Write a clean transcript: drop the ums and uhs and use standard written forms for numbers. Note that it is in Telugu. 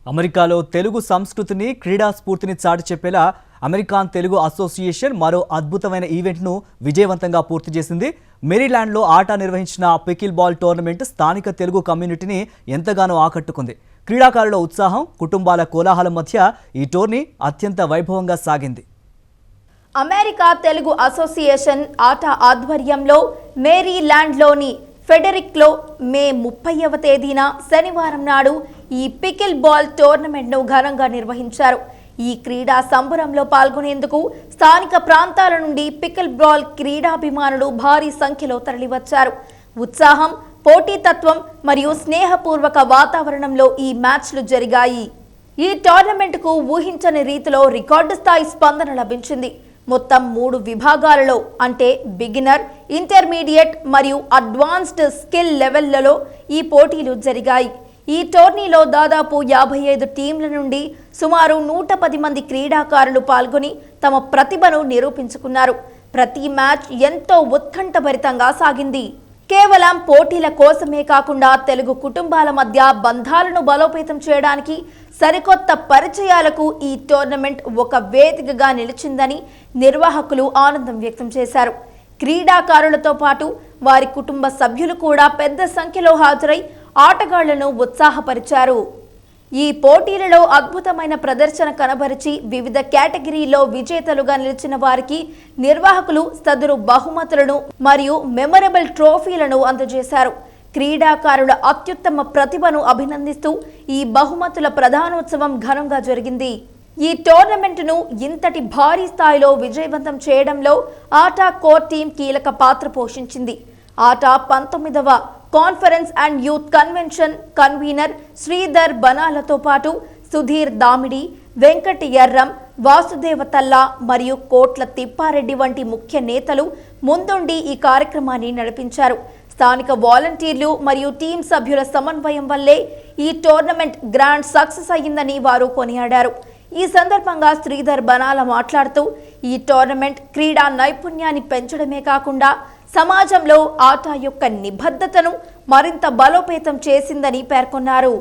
అమెరికాలో తెలుగు సంస్కృతిని క్రీడా స్ఫూర్తిని చాటి చెప్పేలా అమెరికన్ తెలుగు అసోసియేషన్ మరో అద్భుతమైన ఈవెంట్ను విజయవంతంగా పూర్తి చేసింది. మేరీల్యాండ్లో ఆట నిర్వహించిన పికిల్ బాల్ టోర్నమెంట్ స్థానిక తెలుగు కమ్యూనిటీని ఎంతగానో ఆకట్టుకుంది. క్రీడాకారుల ఉత్సాహం, కుటుంబాల కోలాహలం మధ్య ఈ టోర్నీ అత్యంత వైభవంగా సాగింది. అమెరికా తెలుగు అసోసియేషన్ ఆట ఆధ్వర్యంలో మేరీల్యాండ్లోని ఫెడరిక్లో మే 30వ తేదీన శనివారం నాడు ఈ పికిల్ బాల్ టోర్నమెంట్ను ఘనంగా నిర్వహించారు. ఈ క్రీడా సంబరంలో పాల్గొనేందుకు స్థానిక ప్రాంతాల నుండి పికిల్ బాల్ క్రీడాభిమానులు భారీ సంఖ్యలో తరలివచ్చారు. ఉత్సాహం, పోటీతత్వం మరియు స్నేహపూర్వక వాతావరణంలో ఈ మ్యాచ్లు జరిగాయి. ఈ టోర్నమెంట్కు ఊహించని రీతిలో రికార్డు స్థాయి స్పందన లభించింది. మొత్తం 3 విభాగాలలో అంటే బిగినర్, ఇంటర్మీడియట్ మరియు అడ్వాన్స్డ్ స్కిల్ లెవెల్లలో ఈ పోటీలు జరిగాయి. ఈ టోర్నీలో దాదాపు 55 టీంల నుండి సుమారు 110 మంది క్రీడాకారులు పాల్గొని తమ ప్రతిభను నిరూపించుకున్నారు. ప్రతి మ్యాచ్ ఎంతో ఉత్కంఠభరితంగా సాగింది. కేవలం పోటీల కోసమే కాకుండా తెలుగు కుటుంబాల మధ్య బంధాలను బలోపేతం చేయడానికి, సరికొత్త పరిచయాలకు ఈ టోర్నమెంట్ ఒక వేదికగా నిలిచిందని నిర్వాహకులు ఆనందం వ్యక్తం చేశారు. క్రీడాకారులతో పాటు వారి కుటుంబ సభ్యులు కూడా పెద్ద సంఖ్యలో హాజరై ఆటగాళ్లను ఉత్సాహపరిచారు. ఈ పోటీలలో అద్భుతమైన ప్రదర్శన కనబరిచి వివిధ కేటగిరీలో విజేతలుగా నిలిచిన వారికి నిర్వాహకులు సదరు బహుమతులను మరియు మెమరబుల్ ట్రోఫీలను అందజేశారు. క్రీడాకారుల అత్యుత్తమ ప్రతిభను అభినందిస్తూ ఈ బహుమతుల ప్రధానోత్సవం ఘనంగా జరిగింది. ఈ టోర్నమెంట్ను ఇంతటి భారీ స్థాయిలో విజయవంతం చేయడంలో ఆటా కోర్ టీం కీలక పాత్ర పోషించింది. ఆటా 19వ conference and youth convention convener Sridhar బనాలతో పాటు సుధీర్ దామిడి, వెంకట ఎర్రం, వాసుదేవ తల్లా మరియు కోట్ల తిప్పారెడ్డి వంటి ముఖ్య నేతలు ముందుండి ఈ కార్యక్రమాన్ని నడిపించారు. స్థానిక వాలంటీర్లు మరియు టీం సభ్యుల సమన్వయం వల్లే ఈ టోర్నమెంట్ గ్రాండ్ సక్సెస్ అయ్యిందని వారు కొనియాడారు. ఈ సందర్భంగా శ్రీధర్ బనాల మాట్లాడుతూ ఈ టోర్నమెంట్ క్రీడా నైపుణ్యాన్ని పెంచడమే కాకుండా సమాజంలో ఆట యొక్క నిబద్ధతను మరింత బలోపేతం చేసిందని పేర్కొన్నారు.